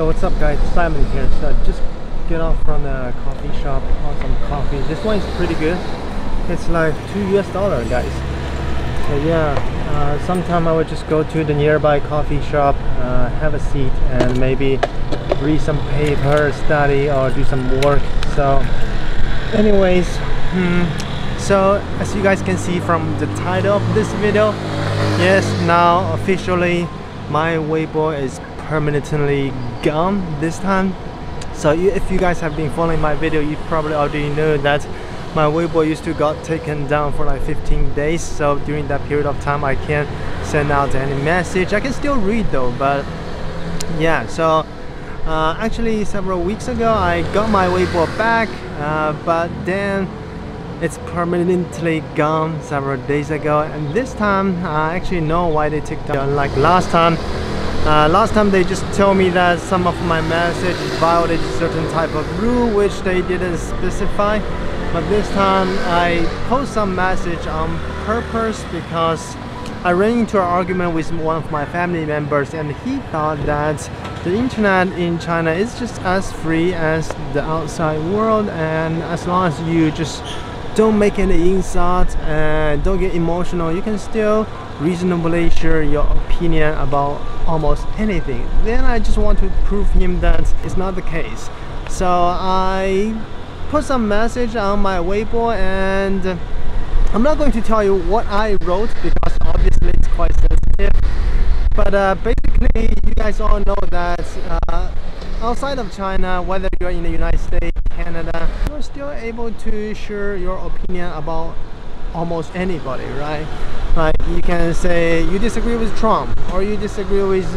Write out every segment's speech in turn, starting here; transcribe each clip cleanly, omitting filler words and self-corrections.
Yo, what's up guys, Simon here. So just get off from the coffee shop on some coffee. This one is pretty good. It's like $2 guys. So yeah, sometime I would just go to the nearby coffee shop, have a seat and maybe read some paper, study or do some work. So anyways, so as you guys can see from the title of this video, yes, now officially my Weibo is permanently gone this time. So if you guys have been following my video, you probably already know that my Weibo used to got taken down for like 15 days. So during that period of time I can't send out any message. I can still read though, but yeah. So actually several weeks ago I got my Weibo back, but then it's permanently gone several days ago. And this time I actually know why they took down. Like last time they just told me that some of my message violated a certain type of rule which they didn't specify. But this time I post some message on purpose because I ran into an argument with one of my family members, and he thought that the internet in China is just as free as the outside world, and as long as you just don't make any insults and don't get emotional, you can still reasonably share your opinion about almost anything. Then I just want to prove him that it's not the case. So I put some message on my Weibo, and I'm not going to tell you what I wrote because obviously it's quite sensitive. But basically you guys all know that outside of China, whether you're in the United States, Canada, you're still able to share your opinion about almost anybody, right? Like you can say you disagree with Trump, or you disagree with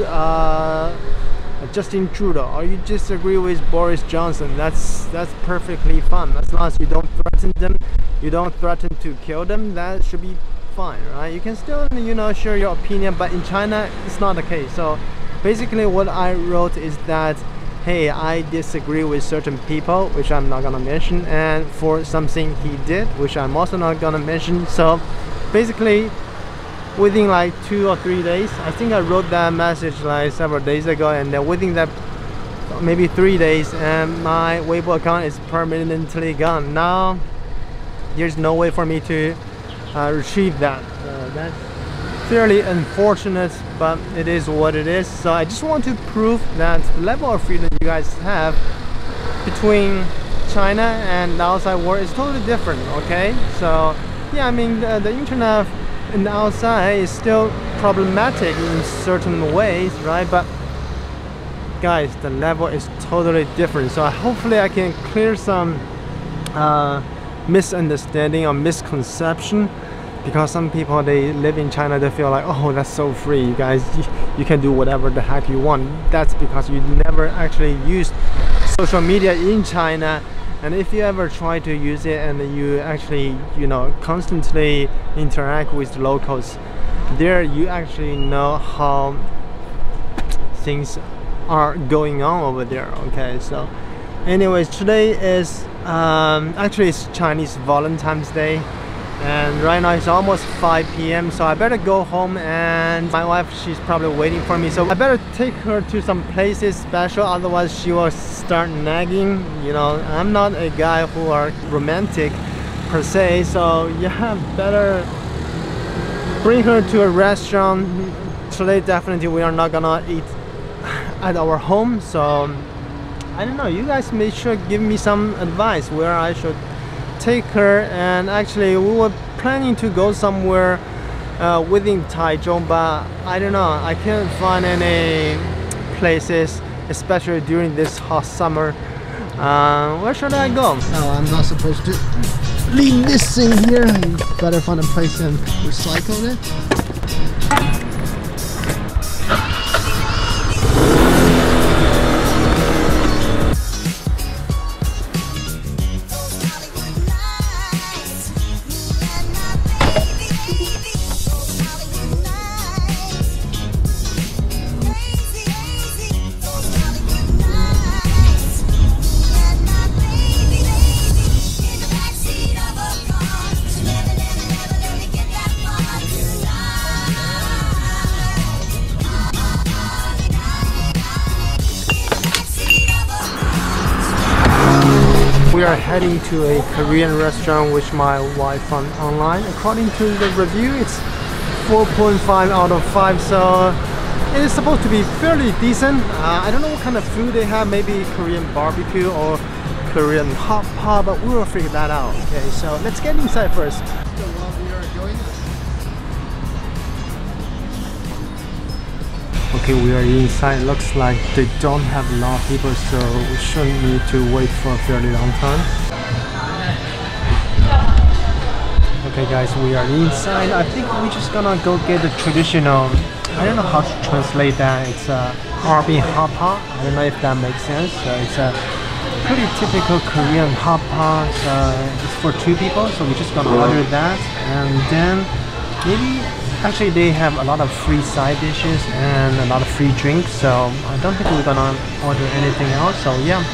Justin Trudeau, or you disagree with Boris Johnson. That's perfectly fine as long as you don't threaten them, you don't threaten to kill them. That should be fine, right? You can still, you know, share your opinion, but in China it's not the case. So basically what I wrote is that, hey, I disagree with certain people, which I'm not gonna mention, and for something he did, which I'm also not gonna mention. So basically within like 2 or 3 days, I think I wrote that message like several days ago, and then within that maybe 3 days, and my Weibo account is permanently gone. Now there's no way for me to retrieve that. That's fairly unfortunate, but it is what it is. So I just want to prove that the level of freedom you guys have between China and the outside world is totally different. Okay, so yeah, I mean the internet in the outside is still problematic in certain ways, right? But guys, the level is totally different. So hopefully I can clear some misunderstanding or misconception, because some people, they live in China, they feel like, oh, that's so free, you guys, you can do whatever the heck you want. That's because you never actually used social media in China. And if you ever try to use it and you actually, you know, constantly interact with the locals there, you actually know how things are going on over there. Okay, so anyways, today is actually it's Chinese Valentine's Day, and right now it's almost 5 p.m. so I better go home, and my wife, she's probably waiting for me, so I better take her to some places special, otherwise she will start nagging. You know, I'm not a guy who are romantic per se, so yeah, better bring her to a restaurant. Today definitely we are not gonna eat at our home, so I don't know, you guys may sure give me some advice where I should take her. And actually we were planning to go somewhere within Taichung, but I don't know, I can't find any places, especially during this hot summer. Where should I go? Oh, I'm not supposed to leave this thing here. You better find a place and recycle it. are heading to a Korean restaurant which my wife found online. According to the review, it's 4.5 out of 5, so it is supposed to be fairly decent. I don't know what kind of food they have, maybe Korean barbecue or Korean hot pot, but we will figure that out. Okay, so let's get inside first. So while we are going, okay, we are inside. Looks like they don't have a lot of people, so we shouldn't need to wait for a fairly long time. Okay guys, we are inside. I think we're just gonna go get the traditional, I don't know how to translate that. It's a Harbin hot pot. I don't know if that makes sense. So it's a pretty typical Korean hot pot. It's for 2 people, so we're just gonna order that, and then maybe actually they have a lot of free side dishes and a lot of free drinks, so I don't think we're gonna order anything else. So yeah.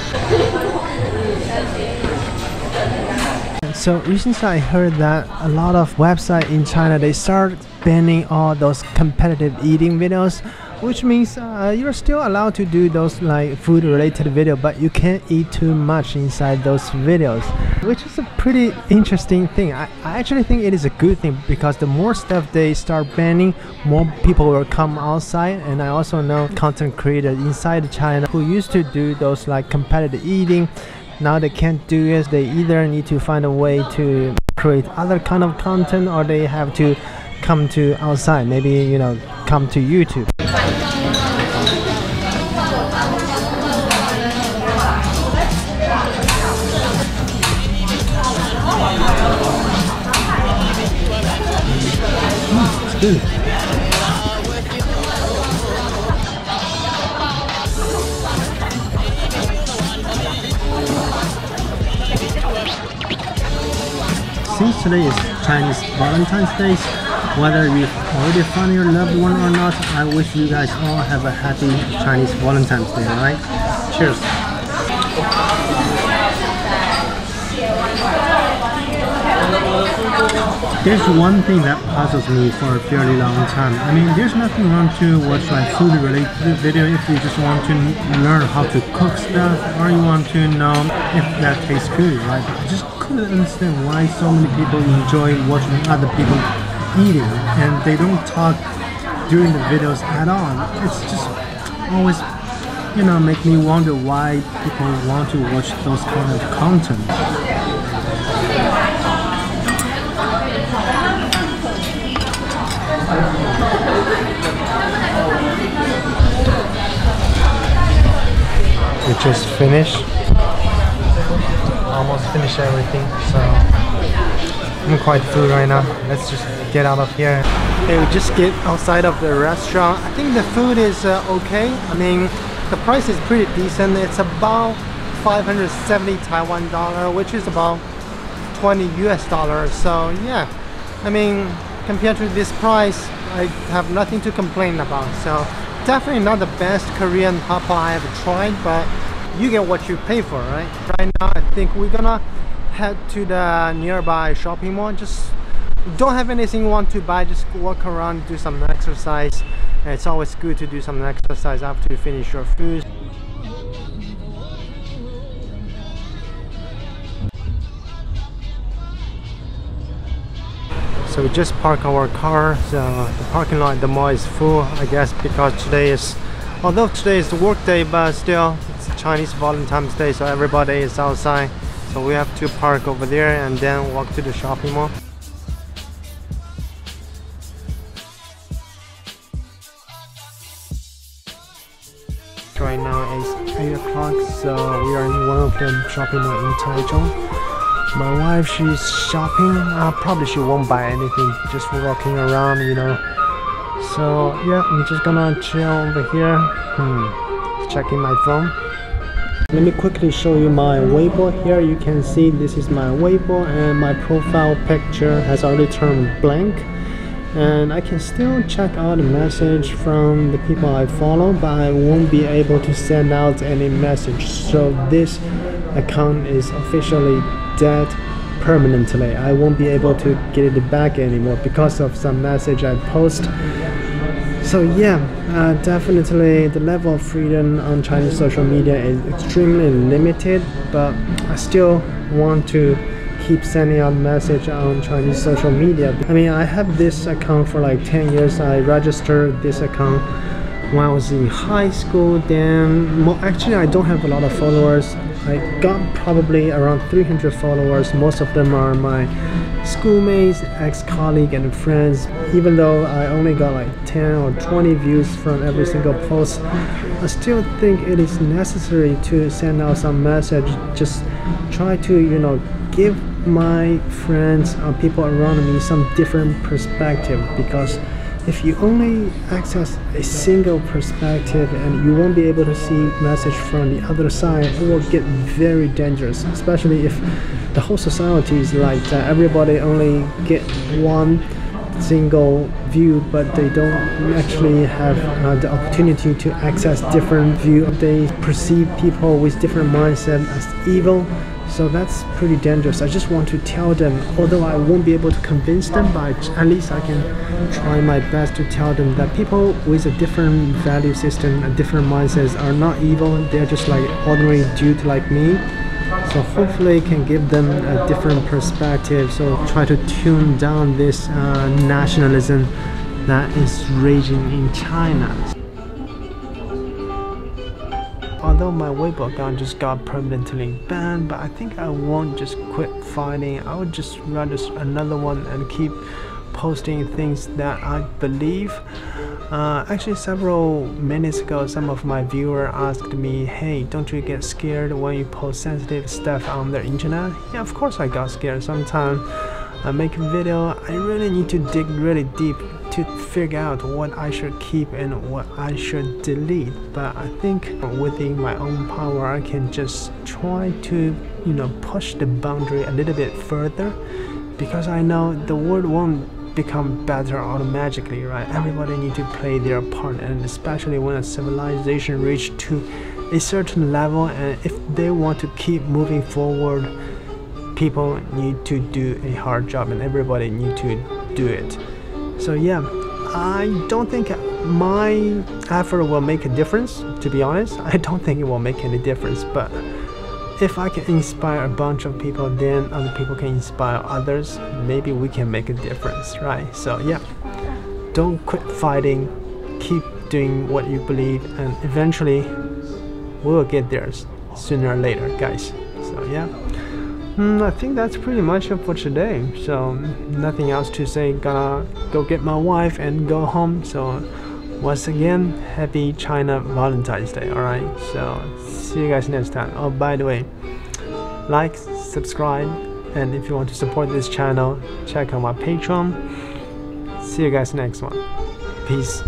So recently I heard that a lot of websites in China, they start banning all those competitive eating videos, which means you're still allowed to do those like food related video, but you can't eat too much inside those videos, which is a pretty interesting thing. I actually think it is a good thing, because the more stuff they start banning, more people will come outside. And I also know content creators inside China who used to do those like competitive eating. Now they can't do it. They either need to find a way to create other kind of content, or they have to come to outside, maybe, you know, come to YouTube. It's good. Since today is Chinese Valentine's Day, whether you've already found your loved one or not, I wish you guys all have a happy Chinese Valentine's Day, alright? Cheers! There's one thing that puzzles me for a fairly long time. I mean, there's nothing wrong to watch like food related video if you just want to learn how to cook stuff, or you want to know if that tastes good, right? I just couldn't understand why so many people enjoy watching other people eating and they don't talk during the videos at all. It's just always, you know, make me wonder why people want to watch those kind of content. We just finished, almost finished everything, so I'm quite full right now. Let's just get out of here. Okay, we just get outside of the restaurant. I think the food is okay. I mean, the price is pretty decent. It's about 570 Taiwan dollar, which is about 20 US dollars. So yeah, I mean, compared to this price, I have nothing to complain about. So definitely not the best Korean hot pot I ever tried, but you get what you pay for, right? Right now, I think we're gonna head to the nearby shopping mall. Just don't have anything you want to buy, just walk around, do some exercise. And it's always good to do some exercise after you finish your food. So we just parked our car. So the parking lot at the mall is full, I guess, because today is, although today is the work day, but still it's Chinese Valentine's Day, so everybody is outside. So we have to park over there and then walk to the shopping mall. Right now it's 8 o'clock, so we are in one of the shopping malls in Taichung. My wife, she's shopping. Probably she won't buy anything, just walking around, you know. So yeah, I'm just gonna chill over here, checking my phone. Let me quickly show you my Weibo. Here you can see this is my Weibo, and my profile picture has already turned blank, and I can still check out a message from the people I follow, but I won't be able to send out any message. So this account is officially dead permanently. I won't be able to get it back anymore because of some message I post. So yeah, definitely the level of freedom on Chinese social media is extremely limited, but I still want to keep sending out message on Chinese social media. I mean, I have this account for like 10 years. I registered this account when I was in high school. Then actually I don't have a lot of followers. I got probably around 300 followers. Most of them are my schoolmates, ex-colleagues and friends. Even though I only got like 10 or 20 views from every single post, I still think it is necessary to send out some message. Just try to, you know, give my friends or people around me some different perspective, because if you only access a single perspective and you won't be able to see message from the other side, it will get very dangerous, especially if the whole society is like that. Everybody only get one single view, but they don't actually have the opportunity to access different view. They perceive people with different mindset as evil. So that's pretty dangerous. I just want to tell them, although I won't be able to convince them, but at least I can try my best to tell them that people with a different value system and different mindsets are not evil. They're just like ordinary dude like me. So hopefully I can give them a different perspective. So try to tune down this nationalism that is raging in China. Although my Weibo account just got permanently banned, but I think I won't just quit fighting. I would just run another one and keep posting things that I believe. Actually, several minutes ago, some of my viewers asked me, hey, don't you get scared when you post sensitive stuff on the internet? Yeah, of course I got scared. Sometimes I make a video, I really need to dig really deep to figure out what I should keep and what I should delete. But I think within my own power, I can just try to, you know, push the boundary a little bit further, because I know the world won't become better automatically, right? Everybody need to play their part, and especially when a civilization reach to a certain level, and if they want to keep moving forward, people need to do a hard job and everybody need to do it. So yeah, I don't think my effort will make a difference, to be honest. I don't think it will make any difference, but if I can inspire a bunch of people, then other people can inspire others. Maybe we can make a difference, right? So yeah, don't quit fighting, keep doing what you believe, and eventually we will get there sooner or later, guys. So yeah, I think that's pretty much it for today. So nothing else to say. Gonna go get my wife and go home. So once again, happy China Valentine's Day. All right, so see you guys next time. Oh, by the way, like, subscribe, and if you want to support this channel, check out my Patreon. See you guys next one. Peace.